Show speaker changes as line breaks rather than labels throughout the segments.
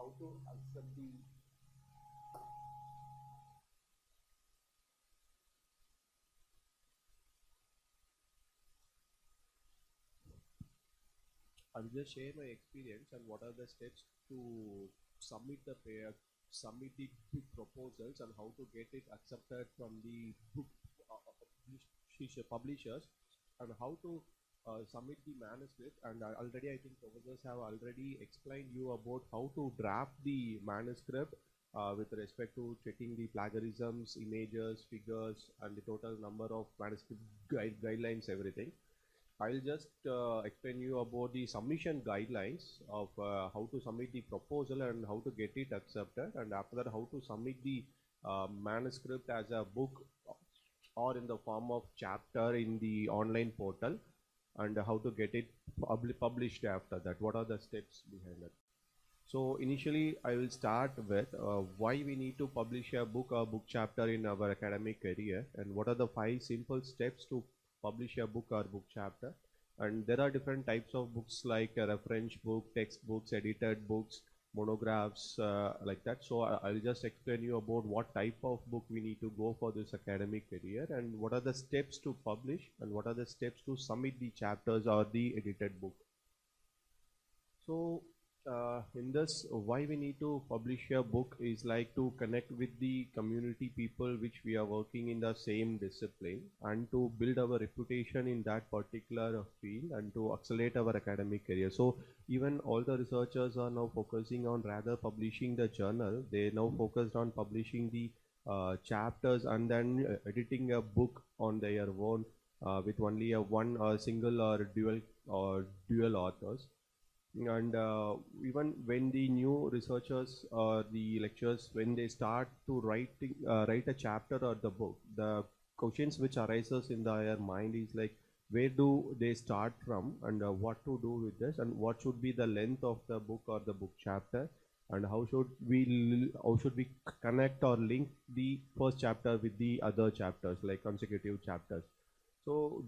how to accept the I'll just share my experience and what are the steps to submit the proposals and how to get it accepted from the book publishers and how to submit the manuscript. And already I think professors have already explained you about how to draft the manuscript with respect to checking the plagiarisms, images, figures, and the total number of manuscript guidelines, everything. I'll just explain you about the submission guidelines of how to submit the proposal and how to get it accepted, and after that how to submit the manuscript as a book or in the form of chapter in the online portal, and how to get it published after that. What are the steps behind it? So initially I will start with why we need to publish a book or book chapter in our academic career, and what are the 5 simple steps to publish a book or book chapter. And there are different types of books like a reference book, textbooks, edited books, monographs, like that. So I'll just explain you about what type of book we need to go for this academic career, and what are the steps to publish, and what are the steps to submit the chapters or the edited book. So in this, why we need to publish a book is like to connect with the community people which we are working in the same discipline, and to build our reputation in that particular field, and to accelerate our academic career. So even all the researchers are now focusing on rather publishing the journal. They now focused on publishing the chapters and then editing a book on their own with only a one single or dual authors. And even when the new researchers or the lecturers, when they start to write a chapter or the book, the questions which arises in their mind is like, where do they start from, and what to do with this, and what should be the length of the book or the book chapter, and how should we connect or link the first chapter with the other chapters, like consecutive chapters. So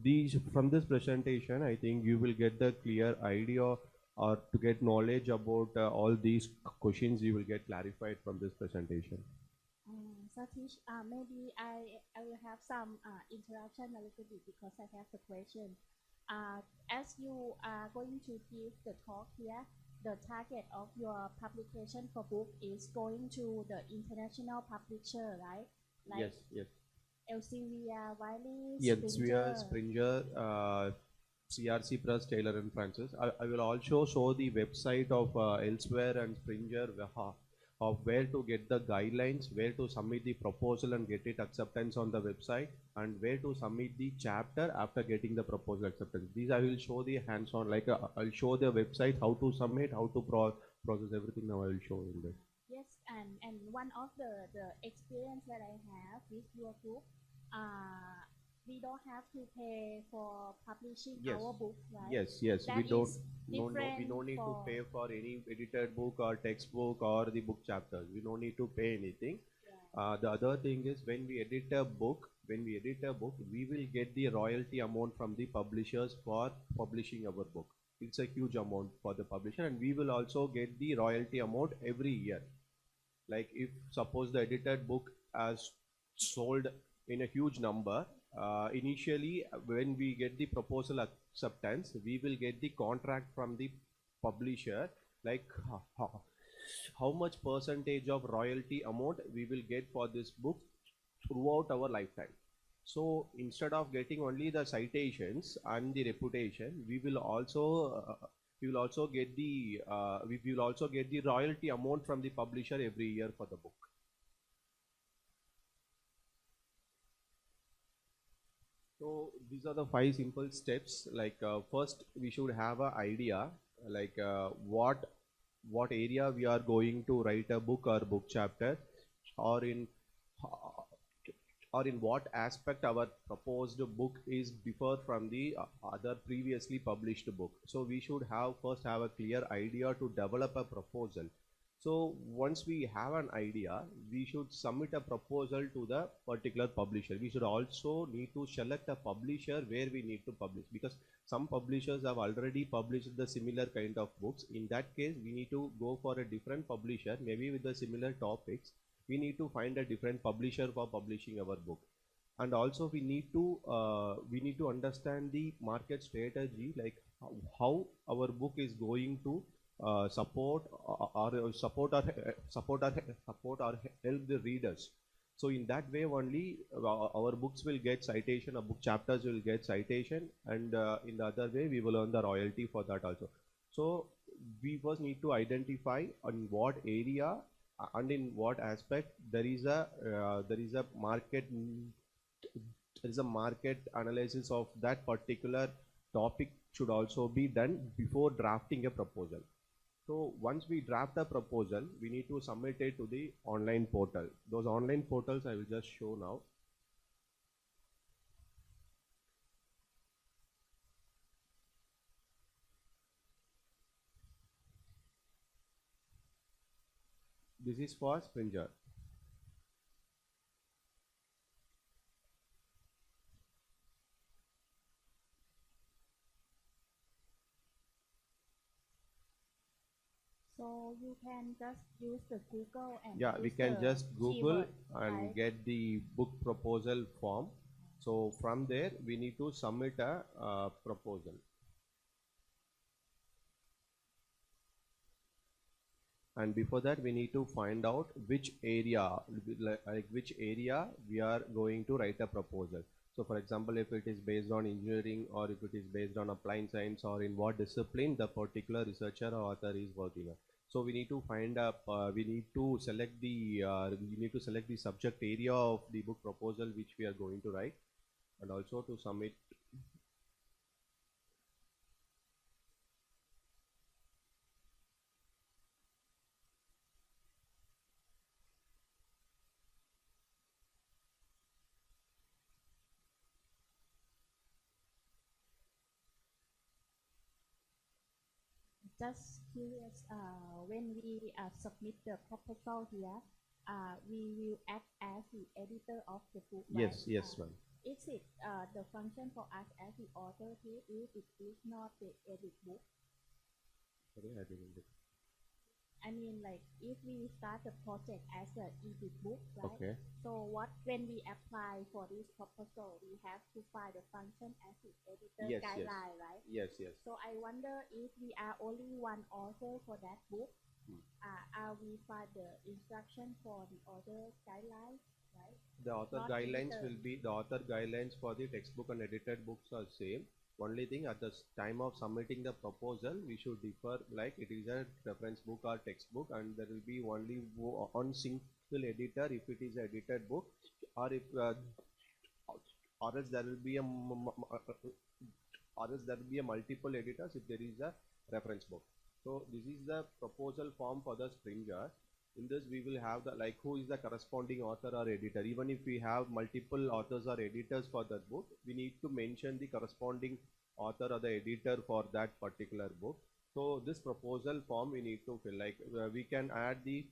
from this presentation, I think you will get the clear idea, or to get knowledge about all these questions, you will get clarified from this presentation.
Sathish, maybe I will have some interruption a little bit because I have the question. As you are going to give the talk here, the target of your publication for book is going to the international publisher, right?
Like yes.
Elsevier, Wiley,
Springer, CRC Press, Taylor and Francis. I will also show the website of Elsewhere and Springer of where to get the guidelines, where to submit the proposal and get it acceptance on the website, and where to submit the chapter after getting the proposal acceptance. These I will show the hands-on, like I'll show the website, how to submit, how to process everything. Now I will show in this.
Yes, and one of the experience that I have with your book, we don't have to pay for publishing our book, right?
Yes.
That
we don't.
We
don't need to pay for any edited book or textbook or the book chapters. We don't need to pay anything. Yeah. The other thing is, when we edit a book, we will get the royalty amount from the publishers for publishing our book. It's a huge amount for the publisher, and we will also get the royalty amount every year. Like if suppose the edited book has sold in a huge number, initially when we get the proposal acceptance, we will get the contract from the publisher, like how much percentage of royalty amount we will get for this book throughout our lifetime. So instead of getting only the citations and the reputation, we will also get the royalty amount from the publisher every year for the book. So these are the 5 simple steps. Like first, we should have an idea, like what area we are going to write a book or book chapter, or in what aspect our proposed book is differ from the other previously published book. So we should first have a clear idea to develop a proposal. So once we have an idea, we should submit a proposal to the particular publisher. We should also need to select a publisher where we need to publish, because some publishers have already published the similar kind of books. In that case, we need to go for a different publisher, maybe with the similar topics. We need to find a different publisher for publishing our book. And also we need to understand the market strategy, like how our book is going to support or help the readers. So in that way only our books will get citation, our book chapters will get citation, and in the other way we will earn the royalty for that also. So we first need to identify on what area and in what aspect there is a market analysis of that particular topic should also be done before drafting a proposal. So once we draft a proposal, we need to submit it to the online portal. Those online portals I will just show now. This is for Springer.
So you can just use the Google and
Yeah, we can just Google and get the book proposal form. So from there we need to submit a proposal. And before that we need to find out which area we are going to write a proposal. So for example, if it is based on engineering, or if it is based on applied science, or in what discipline the particular researcher or author is working on. So we need to find up, we need to select the subject area of the book proposal which we are going to write, and also to submit.
Just curious, when we submit the proposal here, we will act as the editor of the book.
Yes,
right?
yes, ma'am.
Is it the function for us as the author here if it is not the edit book?
Sorry, I didn't get.
I mean, like if we start the project as an edit book, right?
Okay.
So when we apply for this proposal, we have to find the function as the editor
Yes,
guideline, right?
Yes, yes.
So I wonder if we are only one author for that book, are we find the instruction for the author guidelines, right?
The author
Not
guidelines
editor.
will be, the author guidelines for the textbook and edited books are same. Only thing, at the time of submitting the proposal, we should differ, like it is a reference book or textbook, and there will be only one single editor if it is an edited book, or if or else there will be a multiple editors if there is a reference book. So this is the proposal form for the Springer. In this we will have the, like, who is the corresponding author or editor. Even if we have multiple authors or editors for that book, we need to mention the corresponding author or the editor for that particular book. So this proposal form we need to fill, like we can add the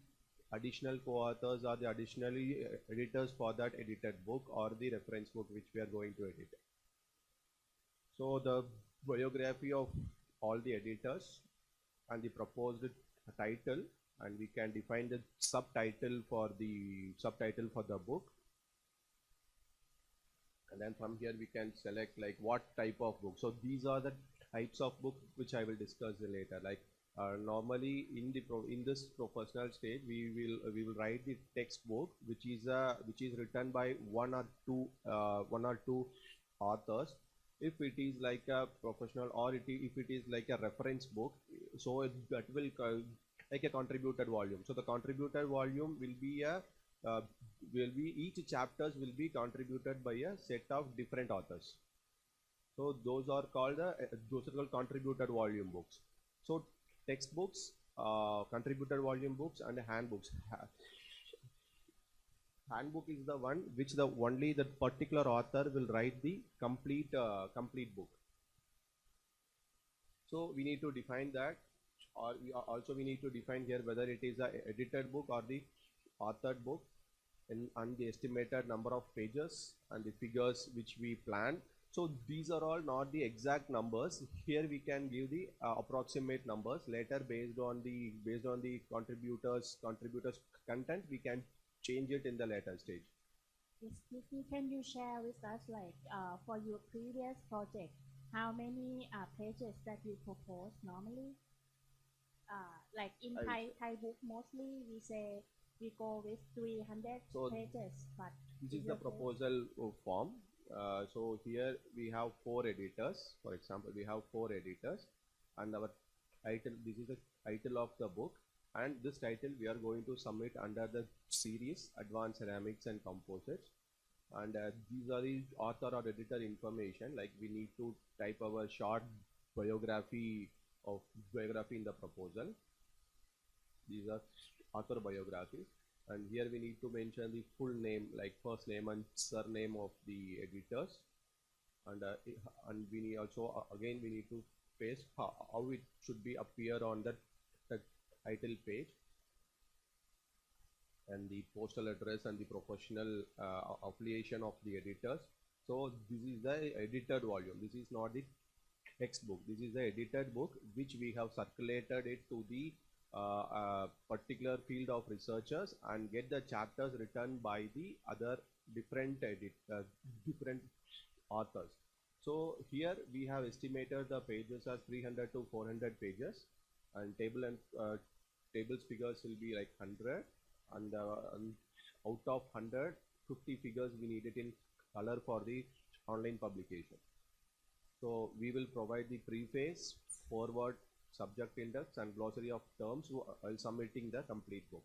additional co-authors or the additionally editors for that edited book or the reference book which we are going to edit. So the biography of all the editors and the proposed title, and we can define the subtitle for the book, and then from here we can select like what type of book. So these are the types of book which I will discuss later. Like normally in this professional stage we will write the textbook which is written by one or two authors. If it is like a professional, or if it is like a reference book, so that will like a contributed volume. So the contributed volume will be each chapters will be contributed by a set of different authors. So those are called contributed volume books. So textbooks, contributed volume books, and handbooks. Handbook is the one which only the particular author will write the complete book. So we need to define that or also we need to define here whether it is a edited book or the authored book, and the estimated number of pages and the figures which we planned. So these are all not the exact numbers. Here we can give the approximate numbers. Later, based on the contributors content, we can change it in the later stage.
Excuse me, can you share with us, like, for your previous project, how many pages that you propose normally? Like in Thai book, mostly we say we go with 300 pages, but
this is the proposal form. So here we have 4 editors. For example, we have 4 editors, and our title, this is the title of the book, and this title we are going to submit under the series Advanced Ceramics and Composites. And these are the author or editor information, like we need to type our short biography in the proposal. These are author biographies, and here we need to mention the full name, like first name and surname of the editors, and we need also again we need to paste how it should be appear on the title page, and the postal address and the professional affiliation of the editors. So this is the edited volume. This is not the textbook. This is the edited book which we have circulated it to the particular field of researchers and get the chapters written by the other different authors. So here we have estimated the pages as 300 to 400 pages, and tables figures will be like 100, and out of 100, 50 figures we need it in color for the online publication. So we will provide the preface, forward, subject index, and glossary of terms while submitting the complete book.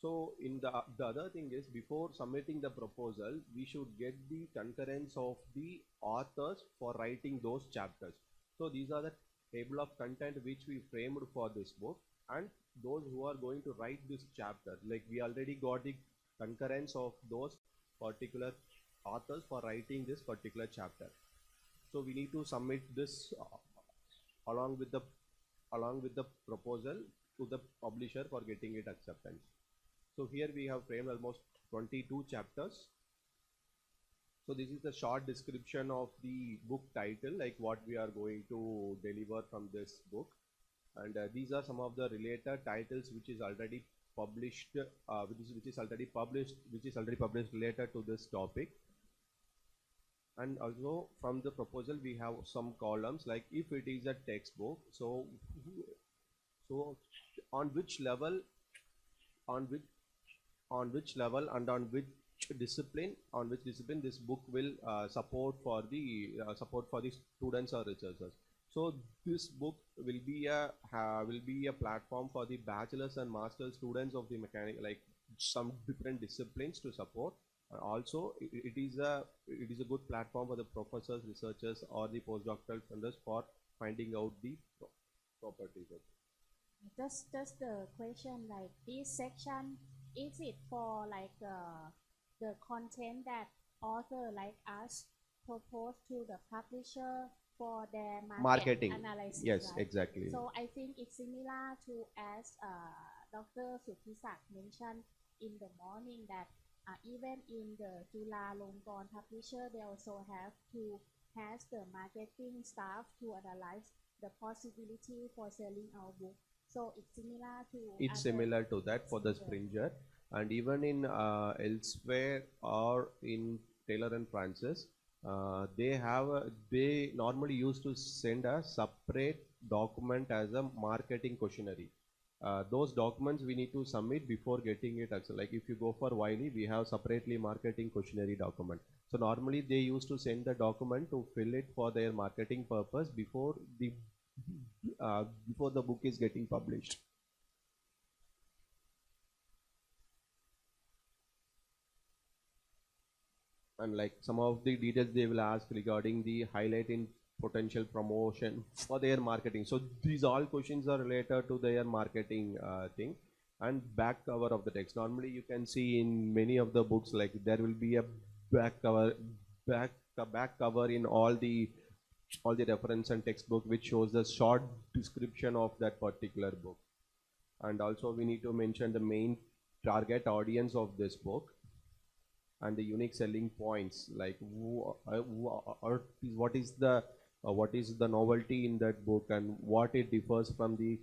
So in the other thing is, before submitting the proposal, we should get the concurrence of the authors for writing those chapters. So these are the table of content which we framed for this book, and those who are going to write this chapter, like we already got the concurrence of those particular authors for writing this particular chapter. So we need to submit this along with the proposal to the publisher for getting it acceptance. So here we have framed almost 22 chapters. So this is the short description of the book title, like what we are going to deliver from this book, and these are some of the related titles which is already published, which is already published related to this topic. And also from the proposal we have some columns, like if it is a textbook, so on which level and on which discipline this book will support for the students or researchers. So this book will be a platform for the bachelor's and master's students of the mechanical, like some different disciplines to support. Also it is a good platform for the professors, researchers, or the postdoctoral funders for finding out the properties.
Just the question, like this section, is it for like the content that author like us propose to the publisher for their marketing analysis?
Yes,
right?
Exactly.
So I think it's similar to as Dr. Suthisak mentioned in the morning, that even in the Chulalongkorn publisher, they also have to has the marketing staff to analyze the possibility for selling our book. So it's similar to
that for the Springer, and even in elsewhere or in Taylor and Francis, they normally used to send a separate document as a marketing questionnaire. Those documents we need to submit before getting it accepted. Like if you go for Wiley, we have separately marketing questionnaire document. So normally they used to send the document to fill it for their marketing purpose before the book is getting published. And like some of the details they will ask regarding the highlighting potential promotion for their marketing. So these all questions are related to their marketing thing. And back cover of the text. Normally you can see in many of the books, like there will be a back cover in all the all the reference and textbook which shows the short description of that particular book. And also we need to mention the main target audience of this book and the unique selling points, like what is the novelty in that book and what it differs from the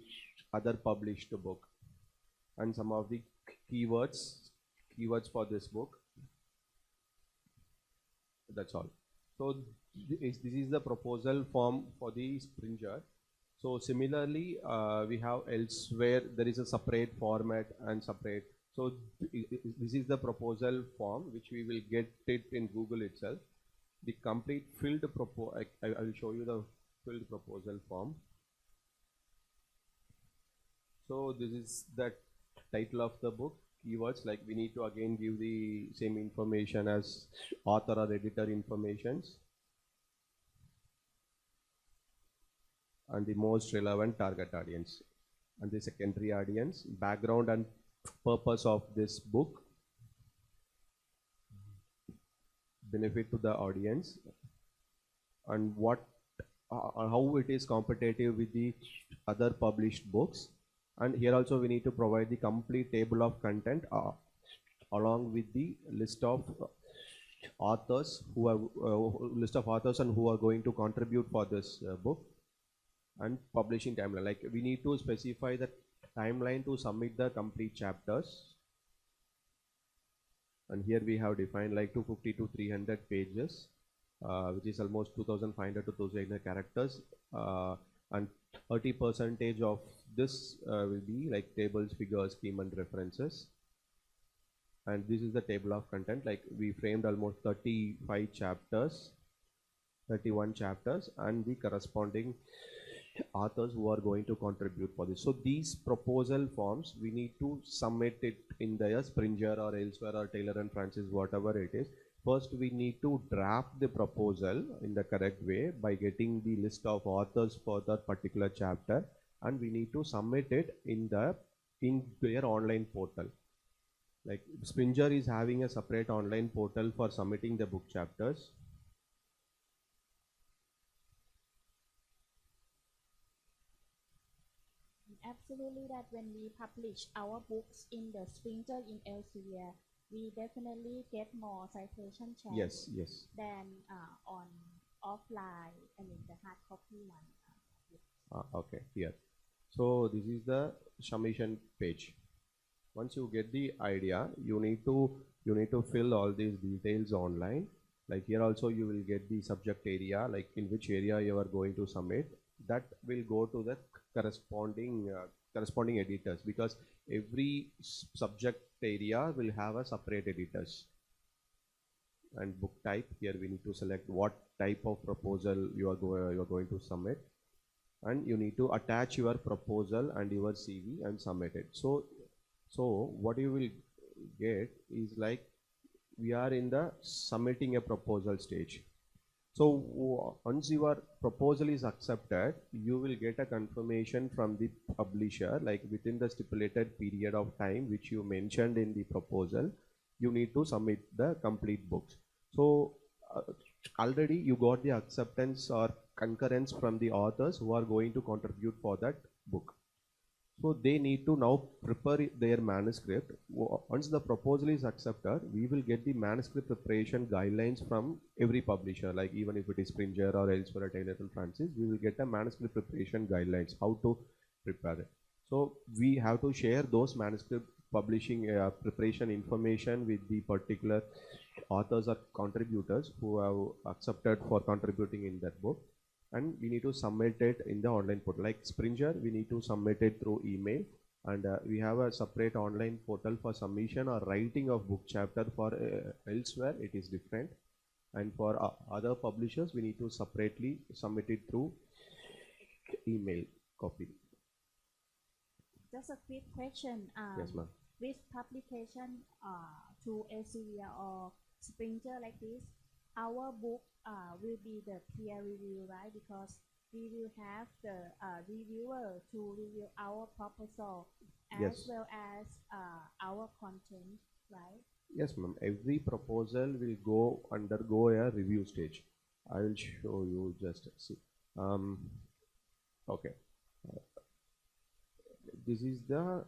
other published book, and some of the keywords for this book. That's all. So this is the proposal form for the Springer. So similarly, we have elsewhere there is a separate format and separate. So this is the proposal form which we will get it in Google itself. The complete filled I will show you the filled proposal form. So this is the title of the book, keywords, like we need to again give the same information as author or editor informations, and the most relevant target audience, and the secondary audience, background and purpose of this book, benefit to the audience, and what how it is competitive with the other published books. And here also we need to provide the complete table of content along with the list of authors who are and who are going to contribute for this book, and publishing timeline. Like we need to specify the timeline to submit the complete chapters, and here we have defined like 250 to 300 pages, which is almost 2500 to 2800 characters, and 30% of this will be like tables, figures, scheme and references. And this is the table of content, like we framed almost 35 chapters, 31 chapters, and the corresponding authors who are going to contribute for this. So these proposal forms, we need to submit it in the Springer or elsewhere or Taylor and Francis, whatever it is. First, we need to draft the proposal in the correct way by getting the list of authors for that particular chapter, and we need to submit it in their online portal. Like Springer is having a separate online portal for submitting the book chapters.
Absolutely, that when we publish our books in the Springer in Elsevier, we definitely get more citation chance than on offline, I mean the hard copy one.
Okay, here. So this is the submission page. Once you get the idea, you need to fill all these details online. Like here also you will get the subject area, like in which area you are going to submit. That will go to the corresponding editors, because every subject area will have a separate editors. And book type, here we need to select what type of proposal you are going to submit, and you need to attach your proposal and your CV and submit it. So what you will get is like we are in the submitting a proposal stage. So once your proposal is accepted, you will get a confirmation from the publisher, like within the stipulated period of time which you mentioned in the proposal, you need to submit the complete books. So already you got the acceptance or concurrence from the authors who are going to contribute for that book. So they need to now prepare their manuscript. Once the proposal is accepted, we will get the manuscript preparation guidelines from every publisher, like even if it is Springer or elsewhere, Taylor and Francis, we will get a manuscript preparation guidelines, how to prepare it. So we have to share those manuscript publishing preparation information with the particular authors or contributors who have accepted for contributing in that book. And we need to submit it in the online portal. Like Springer, we need to submit it through email, and we have a separate online portal for submission or writing of book chapter. For elsewhere it is different, and for other publishers we need to separately submit it through email copy.
Just a quick question.
Yes, ma'am.
With publication through Elsevier or Springer like this, our book will be the peer review, right? Because we will have the reviewer to review our proposal as well as our content, right?
Yes, ma'am. Every proposal will undergo a review stage. I will show you, just see. Okay, this is the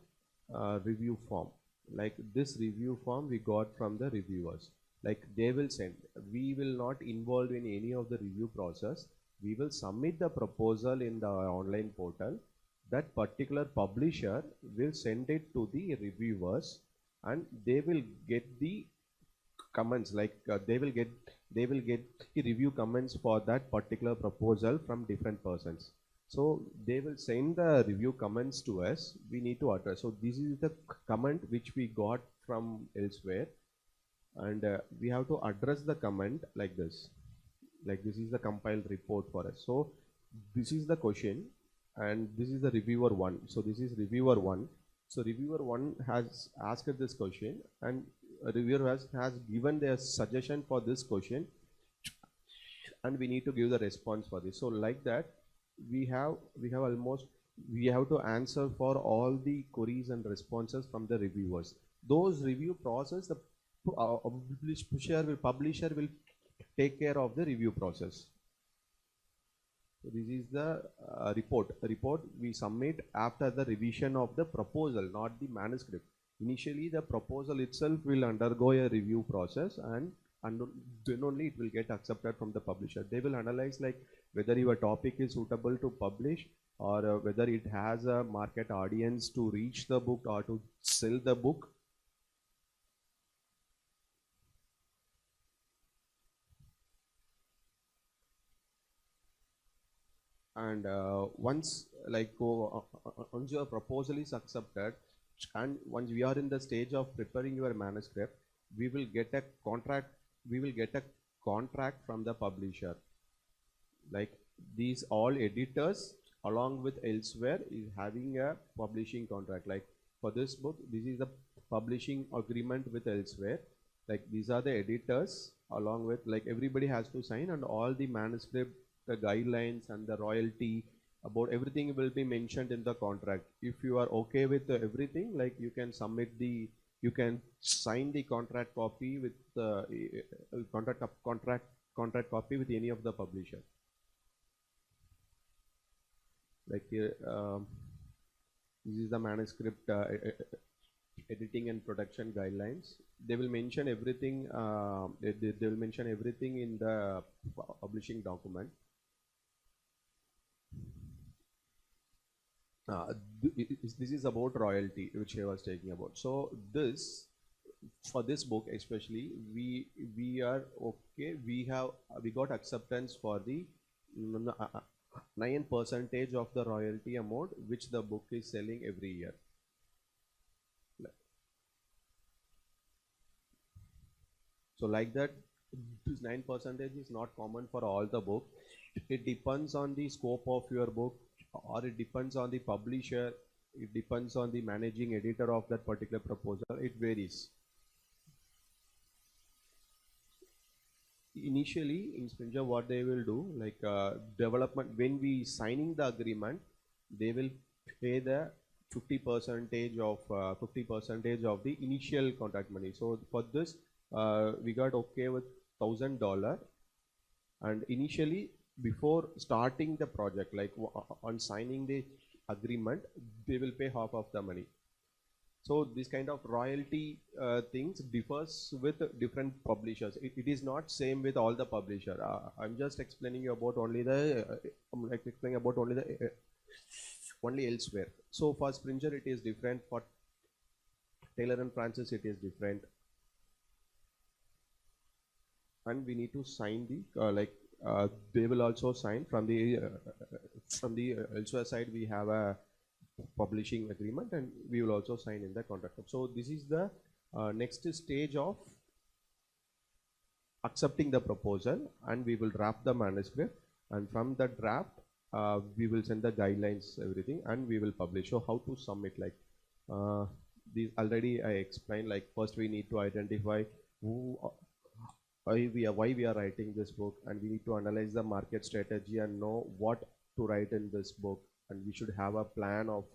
review form. Like this review form we got from the reviewers. Like they will send. We will not involve in any of the review process. We will submit the proposal in the online portal. That particular publisher will send it to the reviewers, and they will get the comments. Like they will get the review comments for that particular proposal from different persons. So they will send the review comments to us. We need to address. So this is the comment which we got from elsewhere, and we have to address the comment like this. Like this is the compiled report for us. So this is the question, and this is the reviewer one. So this is reviewer one. So reviewer one has asked this question, and a reviewer has given their suggestion for this question, and we need to give the response for this. So like that, we have almost, we have to answer for all the queries and responses from the reviewers. Those review process, the publisher will take care of the review process. So this is the report we submit after the revision of the proposal, not the manuscript. Initially the proposal itself will undergo a review process, and then only it will get accepted from the publisher. They will analyze like whether your topic is suitable to publish, or whether it has a market audience to reach the book or to sell the book. And once your proposal is accepted, and once we are in the stage of preparing your manuscript, we will get a contract from the publisher. Like these all editors along with elsewhere is having a publishing contract. Like for this book, this is the publishing agreement with elsewhere. Like these are the editors along with, like everybody has to sign, and all the manuscript, the guidelines and the royalty, about everything will be mentioned in the contract. If you are okay with everything, like you can sign the contract copy with the contract copy with any of the publisher. Like here, this is the manuscript editing and production guidelines. They will mention everything. They will mention everything in the publishing document. This is about royalty, which I was talking about. So this, for this book especially, we are okay. We got acceptance for the 9% of the royalty amount which the book is selling every year. So like that, this 9% is not common for all the book. It depends on the scope of your book, or it depends on the publisher. It depends on the managing editor of that particular proposal. It varies. Initially in Springer, what they will do, like development, when we signing the agreement, they will pay the 50% of the initial contract money. So for this, we got okay with $1,000, and initially before starting the project, like on signing the agreement, they will pay half of the money. So this kind of royalty things differs with different publishers. It is not same with all the publisher. I'm just explaining you about only the only elsewhere. So for Springer it is different. For Taylor and Francis it is different. And we need to sign the they will also sign from the elsewhere side. We have a publishing agreement, and we will also sign in the contract. So this is the next stage of accepting the proposal, and we will draft the manuscript, and from the draft we will send the guidelines, everything, and we will publish. So how to submit, like these already I explained. Like first we need to identify why we are writing this book, and we need to analyze the market strategy and know what to write in this book. And we should have a plan of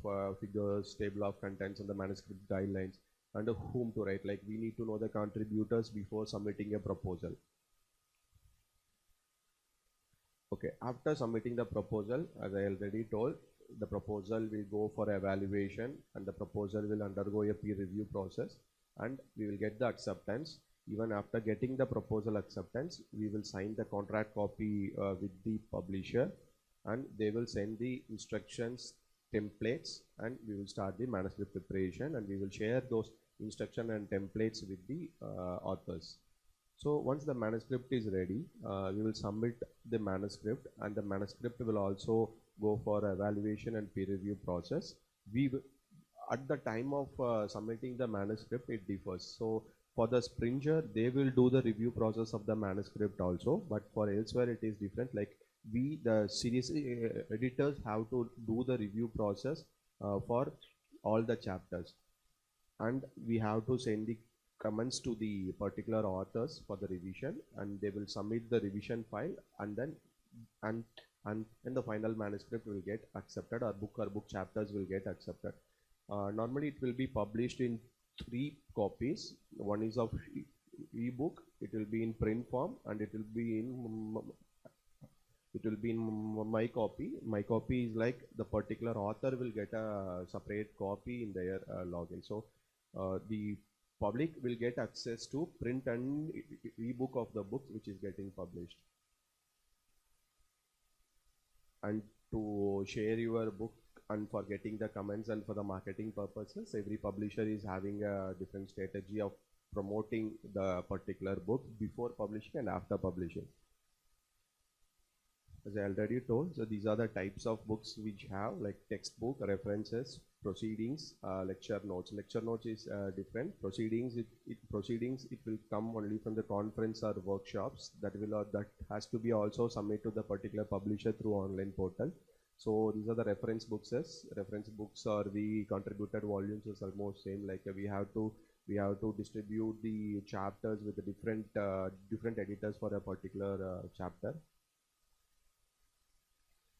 figures, table of contents, and the manuscript guidelines, under whom to write. Like we need to know the contributors before submitting a proposal. Okay, after submitting the proposal, as I already told, the proposal will go for evaluation and the proposal will undergo a peer review process and we will get the acceptance. Even after getting the proposal acceptance, we will sign the contract copy with the publisher and they will send the instructions templates and we will start the manuscript preparation and we will share those instruction and templates with the authors. So once the manuscript is ready, we will submit the manuscript and the manuscript will also go for evaluation and peer review process. At the time of submitting the manuscript, it differs. So for the Springer, they will do the review process of the manuscript also, but for elsewhere it is different. Like the series editors have to do the review process for all the chapters and we have to send the comments to the particular authors for the revision and they will submit the revision file and then and the final manuscript will get accepted or book chapters will get accepted. Normally it will be published in 3 copies. One is of ebook, it will be in print form and it will be in my copy. My copy is like the particular author will get a separate copy in their login. So the public will get access to print and ebook of the books which is getting published. And to share your book and for getting the comments and for the marketing purposes, every publisher is having a different strategy of promoting the particular book before publishing and after publishing. As I already told, so these are the types of books which have like textbook, references, proceedings, lecture notes. Lecture notes is different. Proceedings, it will come only from the conference or workshops that has to be also submitted to the particular publisher through online portal. So these are the reference books. Reference books are the contributed volumes is almost same. Like we have to distribute the chapters with the different editors for a particular chapter.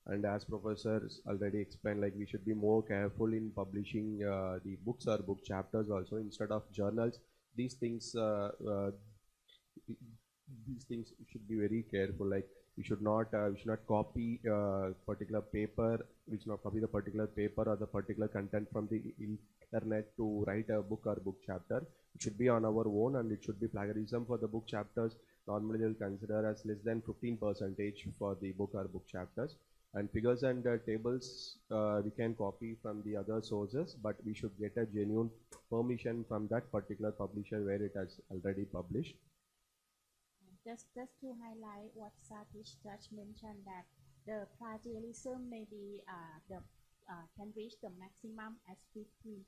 And as professors already explained, like we should be more careful in publishing the books or book chapters also instead of journals. These things should be very careful. Like we should not copy particular paper. We should not copy the particular paper or the particular content from the internet to write a book or book chapter. It should be on our own and it should be plagiarism for the book chapters. Normally they'll consider as less than 15% for the book or book chapters. And figures and tables we can copy from the other sources, but we should get a genuine permission from that particular publisher where it has already published.
Just to highlight what Sathish just mentioned, that the plagiarism may be can reach the maximum as 15%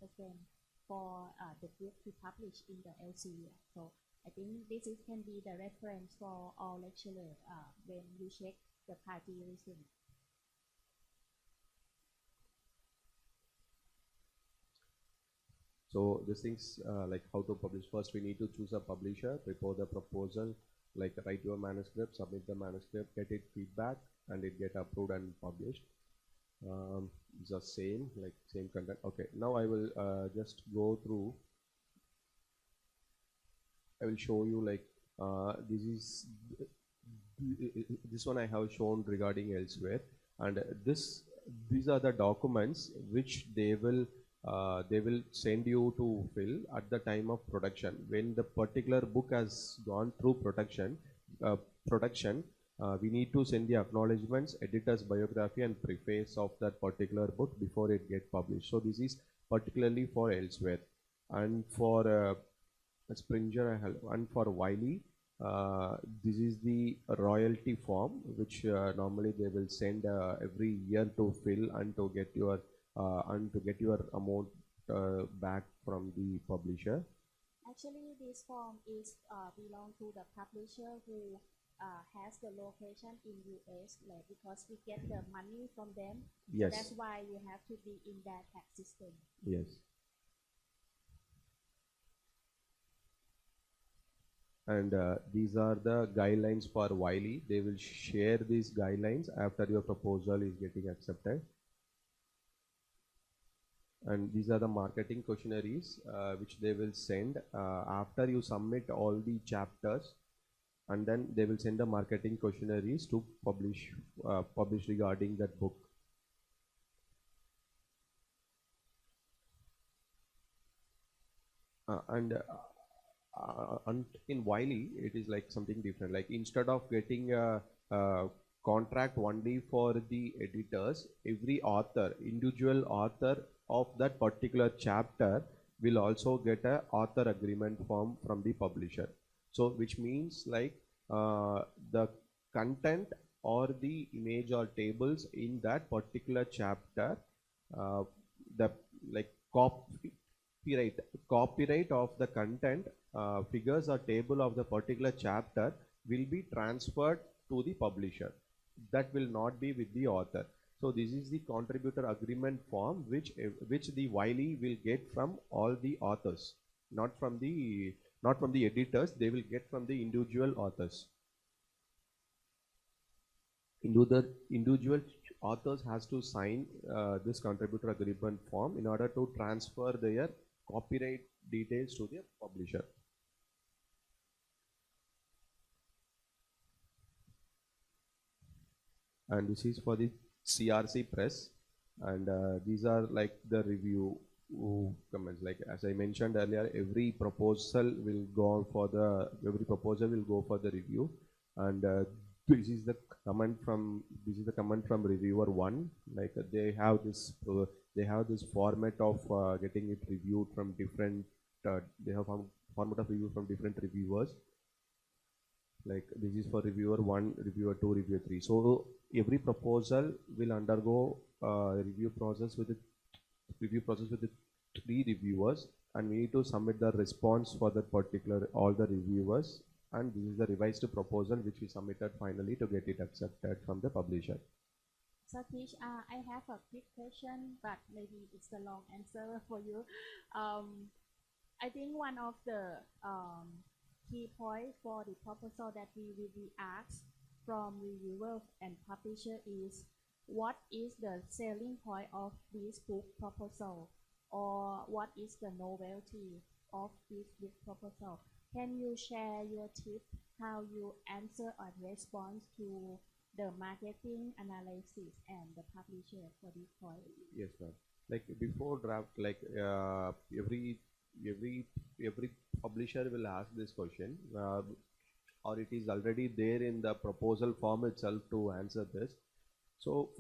for the book to publish in the LCA. So I think this can be the reference for all lecturers when you check the plagiarism.
So these things like how to publish. First we need to choose a publisher, prepare the proposal, like write your manuscript, submit the manuscript, get it feedback and it get approved and published. It's the same content. Okay, now I will just go through. I will show you like this one I have shown regarding elsewhere, and these are the documents which they will send you to fill at the time of production. When the particular book has gone through production, we need to send the acknowledgements, editor's biography and preface of that particular book before it gets published. So this is particularly for elsewhere, and for Springer and for Wiley, this is the royalty form which normally they will send every year to fill and to get your amount back from the publisher.
Actually, this form is belong to the publisher who has the location in US, like because we get the money from them.
Yes.
So that's why you have to be in that tax system.
Yes. And these are the guidelines for Wiley. They will share these guidelines after your proposal is getting accepted. And these are the marketing questionnaires which they will send after you submit all the chapters. and then they will send the marketing questionnaires to publish regarding that book. And in Wiley, it is like something different. Like instead of getting a contract only for the editors, every author, individual author of that particular chapter will also get a author agreement form from the publisher. So which means like the content or the image or tables in that particular chapter, the like copyright of the content, figures or table of the particular chapter will be transferred to the publisher. That will not be with the author. So this is the contributor agreement form which the Wiley will get from all the authors, not from the editors. They will get from the individual authors. Individual authors has to sign this contributor agreement form in order to transfer their copyright details to the publisher. And this is for the CRC press, and these are like the review comments. Like as I mentioned earlier, every proposal will go for the review, and this is the comment from reviewer one. Like they have this format of getting it reviewed from different. They have format of review from different reviewers. Like this is for reviewer 1, reviewer 2, reviewer 3. So every proposal will undergo review process with the 3 reviewers, and we need to submit the response for that particular all the reviewers, and this is the revised proposal which we submitted finally to get it accepted from the publisher.
Sathish, I have a quick question, but maybe it's a long answer for you. I think one of the key point for the proposal that we will be asked from reviewer and publisher is what is the selling point of this book proposal, or what is the novelty of this book proposal. Can you share your tip how you answer and respond to the marketing analysis and the publisher for this point?
Yes, ma'am. Like before draft, like every publisher will ask this question, or it is already there in the proposal form itself to answer this. So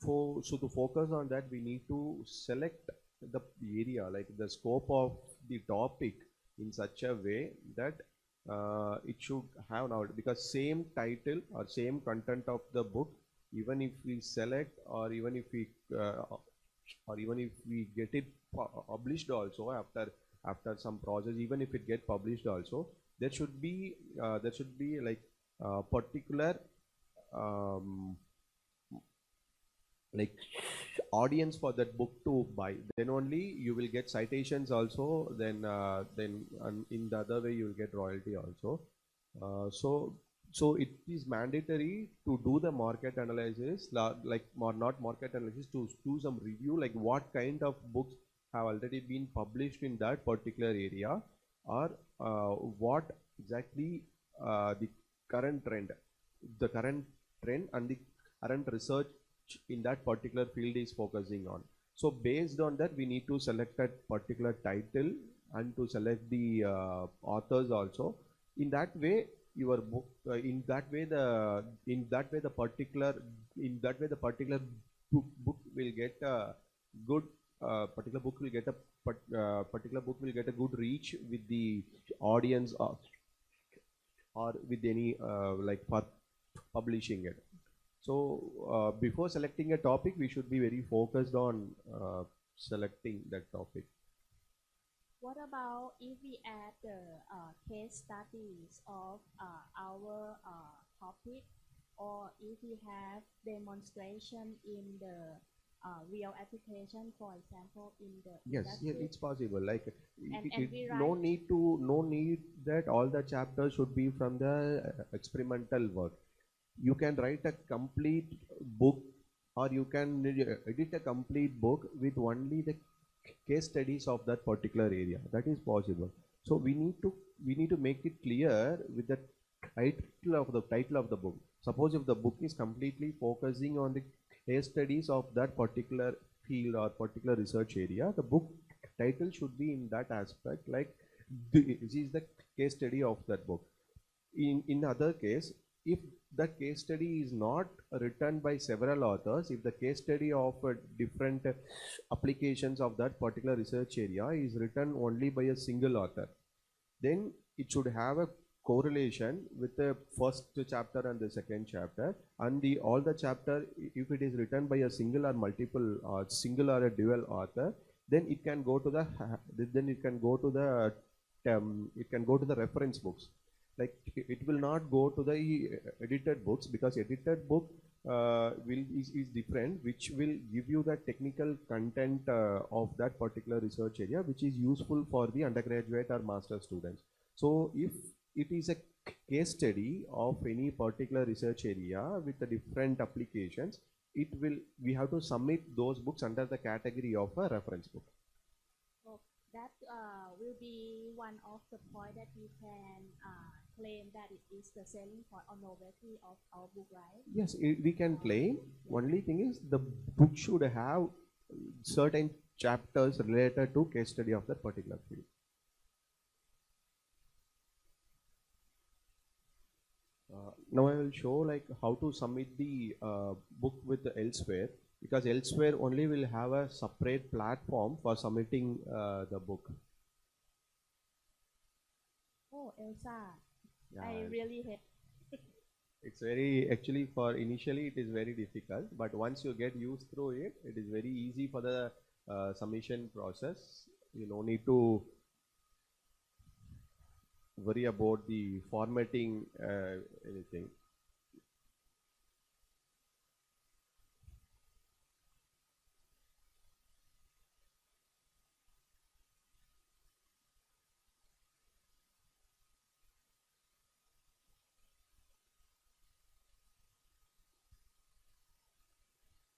to focus on that, we need to select the area, like the scope of the topic in such a way that it should have now, because same title or same content of the book, even if we select or even if we get it published also after some process, even if it get published also, there should be like particular like audience for that book to buy. Then only you will get citations also. Then in the other way you will get royalty also. So it is mandatory to do the market analysis, like not market analysis, to do some review, like what kind of books have already been published in that particular area, or what exactly the current trend and the current research in that particular field is focusing on. So based on that, we need to select that particular title and to select the authors also. In that way, your book in that way the particular book will get a good particular book will get a good reach with the audience, or with any like for publishing it. So before selecting a topic, we should be very focused on selecting that topic.
What about if we add the case studies of our topic, or if we have demonstration in the real application, for example, in the
yes,
industry?
it's possible. Like
and we write,
no need that all the chapters should be from the experimental work. You can write a complete book, or you can edit a complete book with only the case studies of that particular area. That is possible. So we need to make it clear with the title of the book. Suppose if the book is completely focusing on the case studies of that particular field or particular research area, the book title should be in that aspect, like this is the case study of that book. In other case, if the case study is not written by several authors, if the case study of different applications of that particular research area is written only by a single author, then it should have a correlation with the first chapter and the second chapter, and all the chapter, if it is written by a single or multiple or single or a dual author, then it can go to the reference books. Like it will not go to the edited books, because edited book is different, which will give you the technical content of that particular research area, which is useful for the undergraduate or master students. So if it is a case study of any particular research area with the different applications, we have to submit those books under the category of a reference book.
That will be one of the point that you can claim that it is the selling point or novelty of our book, right?
Yes, we can claim. Only thing is the book should have certain chapters related to case study of that particular field. Now I will show like how to submit the book with the elsewhere, because elsewhere only will have a separate platform for submitting the book.
Oh, Elsa,
Yeah,
I really hate.
it's very, actually for initially it is very difficult, but once you get used through it, it is very easy for the submission process. You no need to worry about the formatting anything.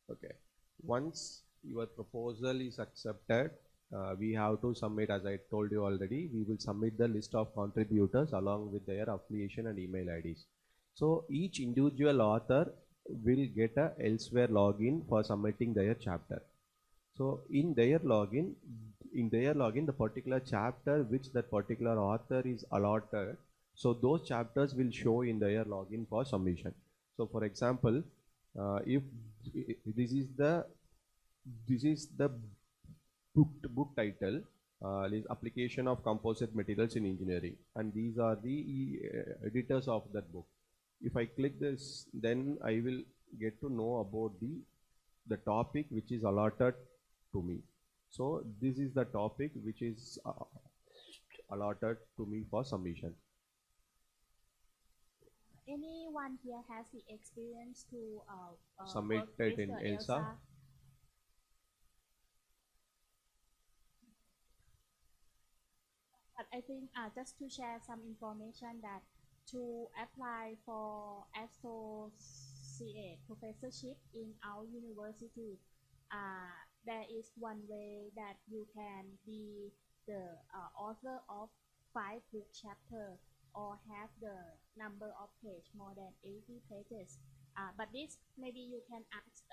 Okay, once your proposal is accepted, we have to submit, as I told you already, we will submit the list of contributors along with their affiliation and email IDs. So each individual author will get a elsewhere login for submitting their chapter. So in their login, the particular chapter which that particular author is allotted, so those chapters will show in their login for submission. So for example, if this is the book title, is application of composite materials in engineering, and these are the editors of that book. If I click this, then I will get to know about the topic which is allotted to me. So this is the topic which is allotted to me for submission.
Anyone here has the experience to
Submit
work
it
with
in
the
Elsa?
But I think just to share some information that to apply for associate professorship in our university, there is one way that you can be the author of 5 book chapter or have the number of page more than 80 pages. But this maybe you can ask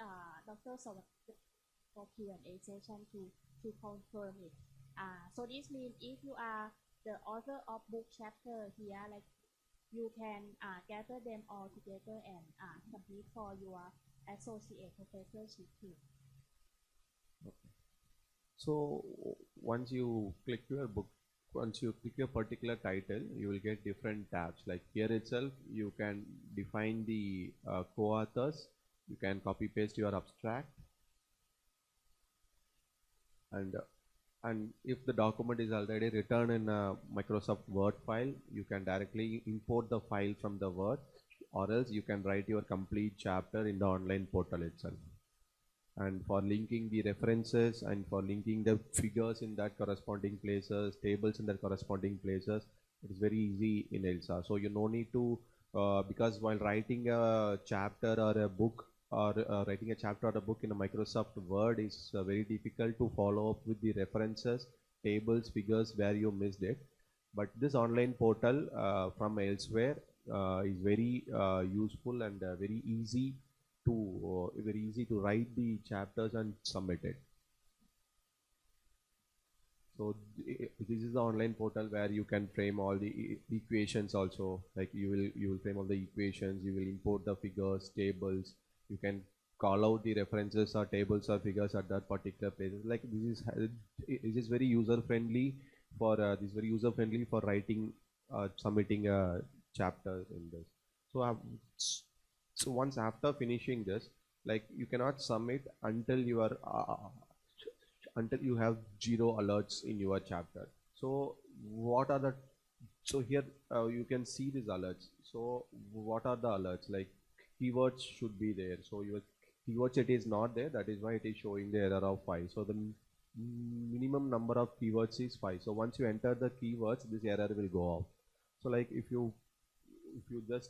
Dr. Sawat for Q&A session to confirm it. So this means if you are the author of book chapter here, like you can gather them all together and submit for your associate professorship too.
Okay. So once you click your book, once you click your particular title, you will get different tabs. Like here itself, you can define the co-authors. You can copy paste your abstract, and if the document is already written in a Microsoft Word file, you can directly import the file from the Word, or else you can write your complete chapter in the online portal itself. And for linking the references and for linking the figures in that corresponding places, tables in that corresponding places, it is very easy in ELSA. So you no need to, because while writing a chapter or a book, or writing a chapter or a book in a Microsoft Word is very difficult to follow up with the references, tables, figures where you missed it. But this online portal from elsewhere, is very useful and very easy to write the chapters and submit it. So this is the online portal where you can frame all the equations also. Like you will frame all the equations. You will import the figures, tables. You can call out the references or tables or figures at that particular place. Like this is very user friendly for writing, submitting a chapter in this. So once after finishing this, like you cannot submit until you are until you have 0 alerts in your chapter. So what are the, so here you can see these alerts. So what are the alerts? Like keywords should be there. So your keyword set is not there, that is why it is showing the error of 5. So the minimum number of keywords is 5. So once you enter the keywords, this error will go off. So like if you just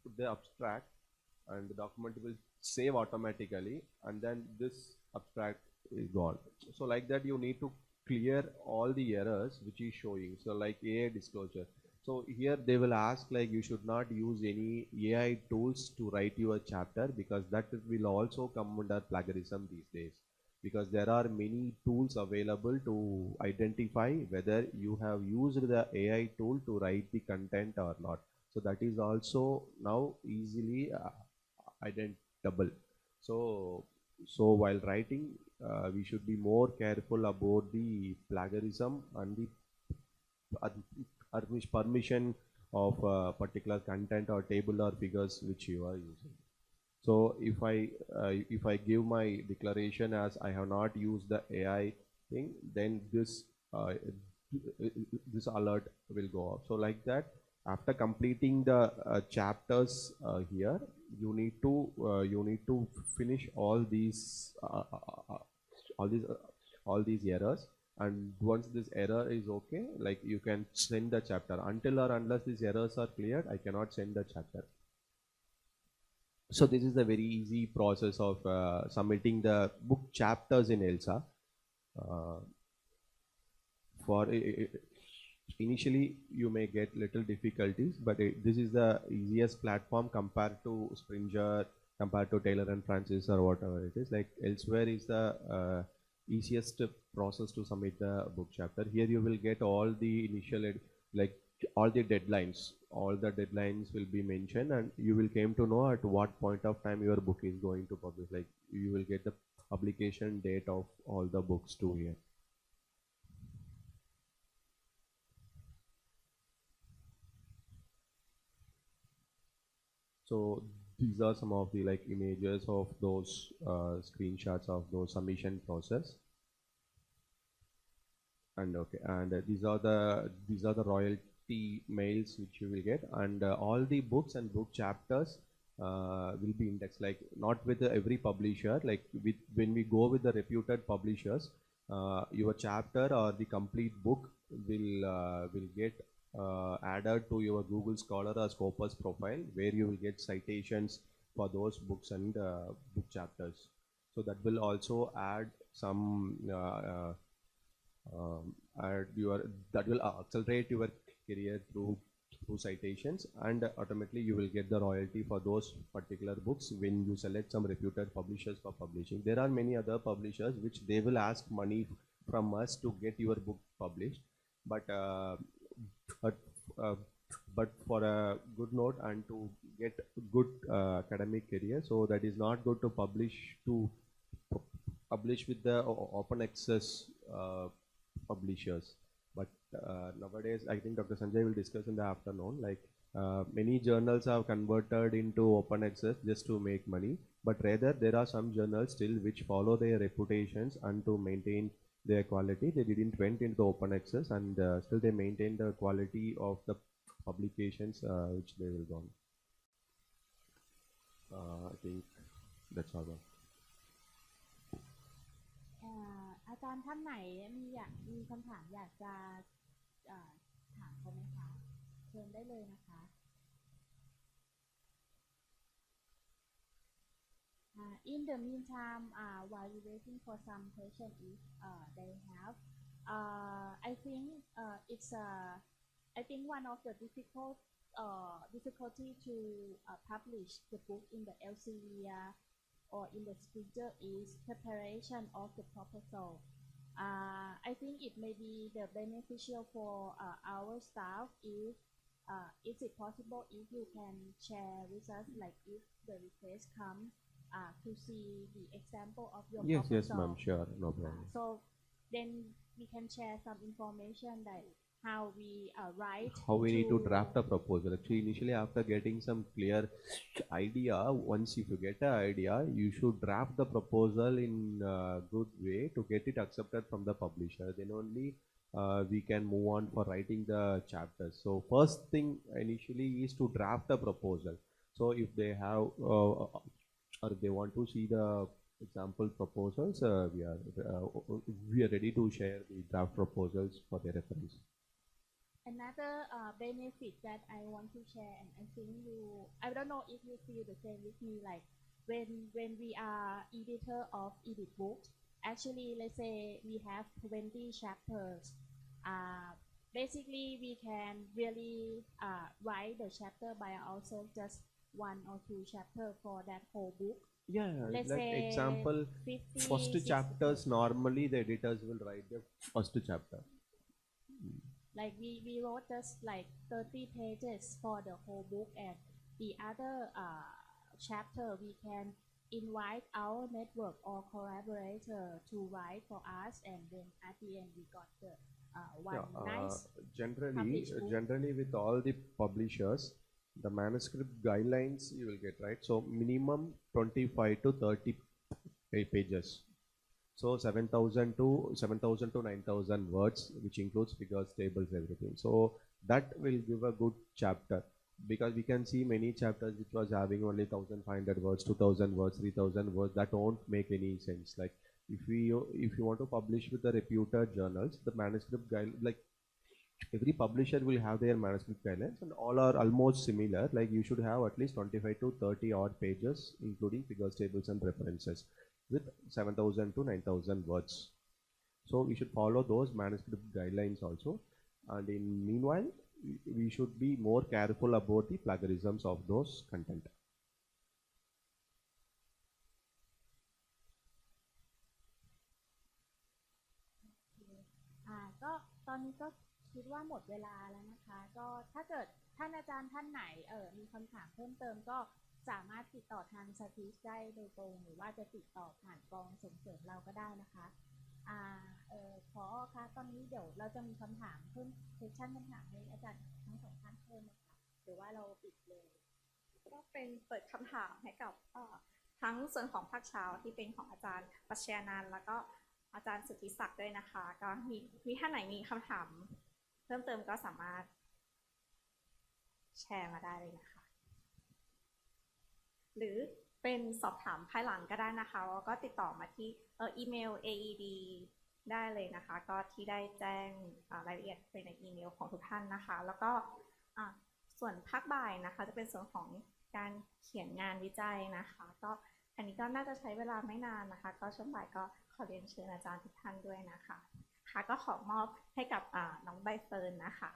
put the abstract, and the document will save automatically, and then this abstract is gone. So like that you need to clear all the errors which is showing. So like AI disclosure. So here they will ask like you should not use any AI tools to write your chapter, because that will also come under plagiarism these days, because there are many tools available to identify whether you have used the AI tool to write the content or not. So that is also now easily identifiable. So while writing, we should be more careful about the plagiarism and the permission of particular content or table or figures which you are using. So if I give my declaration as I have not used the AI thing, then this alert will go up. So like that, after completing the chapters here, you need to finish all these errors, and once this error is okay, like you can send the chapter. Until or unless these errors are cleared, I cannot send the chapter. So this is the very easy process of submitting the book chapters in ELSA. Initially you may get little difficulties, but this is the easiest platform compared to Springer, compared to Taylor and Francis or whatever it is. Like elsewhere is the easiest process to submit the book chapter. Here you will get all the initial all the deadlines. All the deadlines will be mentioned, and you will came to know at what point of time your book is going to publish. Like you will get the publication date of all the books too here. So these are some of the like images of those screenshots of those submission process. And okay, and these are the royalty mails which you will get, and all the books and book chapters will be indexed, like not with every publisher. Like when we go with the reputed publishers, your chapter or the complete book will get added to your Google Scholar or Scopus profile, where you will get citations for those books and book chapters. So that will also add some that will accelerate your career through citations, and automatically you will get the royalty for those particular books when you select some reputed publishers for publishing. There are many other publishers which they will ask money from us to get your book published, but for a good note and to get good academic career, so that is not good to publish with the open access publishers. But nowadays, I think Dr. Sanjay will discuss in the afternoon, like many journals have converted into open access just to make money, but rather there are some journals still which follow their reputations, and to maintain their quality they didn't went into the open access, and still they maintain the quality of the publications which they will go on. I think that's all.
อาจารย์ท่านไหนมีคำถามอยากจะถามเขาไหมคะเชิญได้เลยนะคะ In the meantime, while we waiting for some question if they have, I think it's I think one of the difficult difficulty to publish the book in the Elsevier or in the Springer is preparation of the proposal. I think it may be the beneficial for our staff if is it possible if you can share with us like if the request come to see the example of your
Yes,
proposal.
yes, ma'am. Sure, no problem.
So then we can share some information that how we write.
How we need to draft a proposal. Actually, initially after getting some clear idea, once if you get an idea, you should draft the proposal in a good way to get it accepted from the publisher. Then only we can move on for writing the chapters. So first thing initially is to draft a proposal. So if they have or if they want to see the example proposals, we are ready to share the draft proposals for their reference.
Another benefit that I want to share, and I think I don't know if you feel the same with me, like when we are editor of edit books, actually let's say we have 20 chapters. Basically we can really write the chapter by ourselves, just 1 or 2 chapters for that whole book.
Yeah,
let's
like
say
example,
50,
first
60
chapters normally the editors will write the first chapter.
Like we wrote just like 30 pages for the whole book, and the other chapter we can invite our network or collaborator to write for us, and then at the end we got the one nice
generally with all the publishers, the manuscript guidelines you will get, right? So minimum 25 to 30 pages. So 7,000 to 9,000 words, which includes figures, tables, everything. So that will give a good chapter, because we can see many chapters which was having only 1,500 words, 2,000 words, 3,000 words. That don't make any sense. Like if you want to publish with the reputed journals, the manuscript guide, like every publisher will have their manuscript guidelines, and all are almost similar. Like you should have at least 25 to 30 odd pages, including figures, tables, and references, with 7,000 to 9,000 words. So we should follow those manuscript guidelines also. And in meanwhile, we should be more careful about the plagiarisms of those content.
ก็ตอนนี้ก็คิดว่าหมดเวลาแล้วนะคะก็ถ้าเกิดท่านอาจารย์ท่านไหนมีคำถามเพิ่มเติมก็สามารถติดต่อทางสติชได้โดยตรงหรือว่าจะติดต่อผ่านกองส่งเสริมเราก็ได้นะคะขอค่ะตอนนี้เดี๋ยวเราจะมีคำถามเพิ่มเซสชั่นคำถามให้อาจารย์ทั้งสองท่านเพิ่มนะคะหรือว่าเราปิดเลย
ก็เป็นเปิดคำถามให้กับทั้งส่วนของภาคเช้าที่เป็นของอาจารย์ปรัชญานันท์แล้วก็อาจารย์สุทธิศักดิ์ด้วยนะคะก็มีท่านไหนมีคำถามเพิ่มเติมก็สามารถแชร์มาได้เลยนะคะหรือเป็นสอบถามภายหลังก็ได้นะคะแล้วก็ติดต่อมาที่อีเมล aed ได้เลยนะคะก็ที่ได้แจ้งรายละเอียดไปในอีเมลของทุกท่านนะคะแล้วก็ส่วนภาคบ่ายนะคะจะเป็นส่วนของการเขียนงานวิจัยนะคะก็อันนี้ก็น่าจะใช้เวลาไม่นานนะคะก็ช่วงบ่ายก็ขอเรียนเชิญอาจารย์ทุกท่านด้วยนะคะค่ะก็ขอมอบให้กับน้องใบเฟิร์นนะคะ